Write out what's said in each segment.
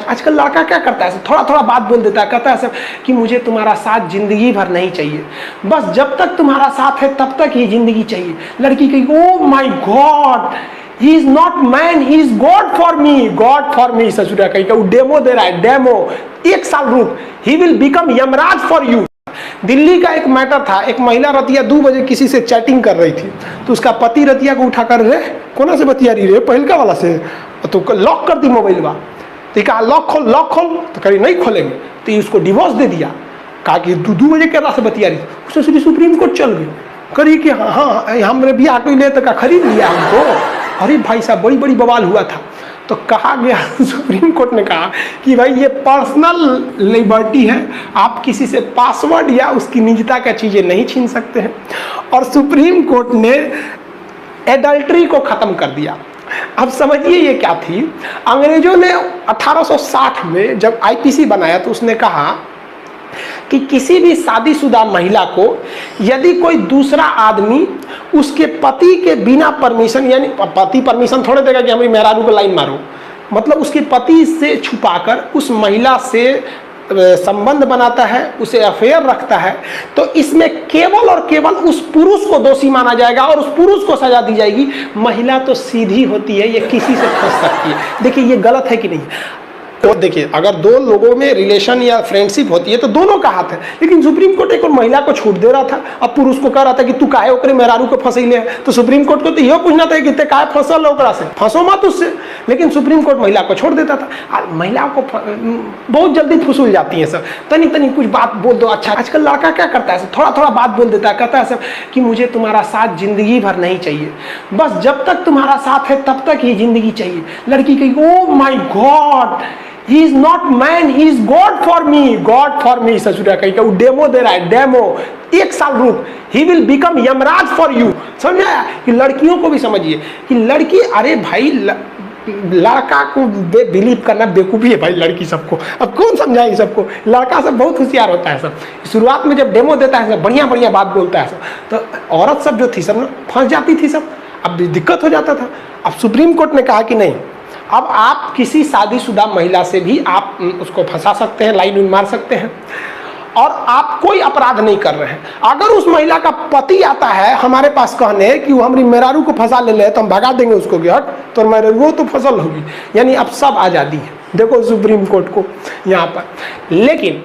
आजकल लड़का क्या करता है, थोड़ा थोड़ा बात बोल देता है, कहता है सब कि मुझे तुम्हारा साथ जिंदगी भर नहीं चाहिए, बस जब तक तुम्हारा साथ है तब तक ही जिंदगी चाहिए। लड़की कही oh my god, he is not man, he is god for me, god for me. ससुरा कही वो डेमो दे रहा है, डेमो, 1 साल रुक, he will become Yamraj for you. Delhi का एक मैटर था, एक महिला रतिया 2 बजे किसी से चैटिंग कर रही थी, तो उसका पति रतिया को उठा कर, रे कोना से बतिया रही रे, पहलका वाला से, तो लॉक कर दी मोबाइल बा। तो कहा लॉक खोल, लॉक खोल, तो कही नहीं खोलेंगे, तो उसको डिवोर्स दे दिया। कहा कि 2 बजे के से बतिया रही, उसने सीधी सुप्रीम कोर्ट चल गई, करी कि हाँ हाँ हमने भी आके ले तो खरीद लिया हमको। अरे भाई साहब बड़ी बड़ी बवाल हुआ था। तो कहा गया, सुप्रीम कोर्ट ने कहा कि भाई ये पर्सनल लिबर्टी है, आप किसी से पासवर्ड या उसकी निजता का चीज़ें नहीं छीन सकते हैं। और सुप्रीम कोर्ट ने एडल्ट्री को ख़त्म कर दिया। अब समझिए ये क्या थी, अंग्रेजों ने 1860 में जब आईपीसी बनाया तो उसने कहा कि किसी भी शादीशुदा महिला को यदि कोई दूसरा आदमी उसके पति के बिना परमिशन, यानी पति परमिशन थोड़े देगा कि हमारी मेहरारू को लाइन मारो, मतलब उसके पति से छुपाकर उस महिला से संबंध बनाता है, उसे अफेयर रखता है, तो इसमें केवल और केवल उस पुरुष को दोषी माना जाएगा और उस पुरुष को सजा दी जाएगी। महिला तो सीधी होती है, ये किसी से फंस सकती है। देखिए ये गलत है कि नहीं। तो देखिए अगर 2 लोगों में रिलेशन या फ्रेंडशिप होती है तो दोनों का हाथ है, लेकिन सुप्रीम कोर्ट एक और महिला को छूट दे रहा था। अब पुरुष को कह रहा था कि तू काहे ओकरे मेहरारू को फंसैले, तो सुप्रीम कोर्ट को तो यह पूछना था कि ते काहे फंसल ओकरा से, फंसो मत उससे, लेकिन सुप्रीम कोर्ट महिला को छोड़ देता था। और महिलाओं को बहुत जल्दी फुसूल जाती है सब, तनी तनी कुछ बात बोल दो। अच्छा आजकल लड़का क्या करता है, थोड़ा थोड़ा बात बोल देता है, कहता है सब कि मुझे तुम्हारा साथ जिंदगी भर नहीं चाहिए, बस जब तक तुम्हारा साथ है तब तक ही जिंदगी चाहिए। लड़की कही oh my God, he is not man, he is God for me, God for me। ससुरा कही वो डेमो दे रहा है, डेमो, 1 साल रुक, he will become Yamraj for you। समझ आया कि लड़कियों को भी समझिए कि लड़की, अरे भाई लड़का को बिलीव करना बेवकूफ़ी है भाई लड़की सबको। अब कौन समझाए सबको, लड़का सब बहुत होशियार होता है। सब शुरुआत में जब डेमो देता है सब बढ़िया बढ़िया बात बोलता है सब, तो औरत सब जो थी सब ना फंस जाती थी सब, अब दिक्कत हो जाता था। अब सुप्रीम कोर्ट ने कहा कि नहीं, अब आप किसी शादीशुदा महिला से भी आप उसको फंसा सकते हैं, लाइन मार सकते हैं, और आप कोई अपराध नहीं कर रहे हैं। अगर उस महिला का पति आता है हमारे पास कहने कि वो हमारी मेहरारू को फंसा ले ले, तो हम भगा देंगे उसको कि हट तो मेहरारू वो तो फसल होगी, यानी अब सब आज़ादी है। देखो सुप्रीम कोर्ट को यहाँ पर। लेकिन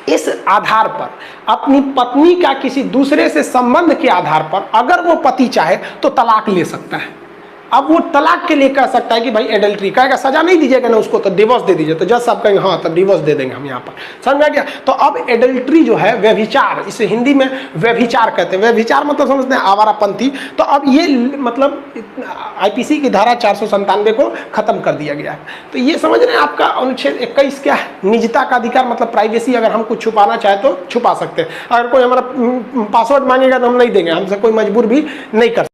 इस आधार पर अपनी पत्नी का किसी दूसरे से संबंध के आधार पर अगर वो पति चाहे तो तलाक ले सकता है। अब वो तलाक के लिए कह सकता है कि भाई एडल्ट्री, कहेगा सजा नहीं दीजिएगा ना उसको तो डिवोर्स दे दीजिए, तो जज साहब कहेंगे हाँ तब डिवोर्स दे देंगे हम यहाँ पर। समझ गया। तो अब एडल्ट्री जो है व्यभिचार, इसे हिंदी में व्यभिचार कहते हैं। व्यभिचार मतलब समझते हैं आवारापंथी। तो अब ये मतलब आईपीसी की धारा 497 को खत्म कर दिया गया है। तो ये समझ रहे हैं आपका अनुच्छेद 21 क्या है, निजता का अधिकार, मतलब प्राइवेसी। अगर हम कुछ छुपाना चाहे तो छुपा सकते हैं। अगर कोई हमारा पासवर्ड मांगेगा तो हम नहीं देंगे, हमसे कोई मजबूर भी नहीं कर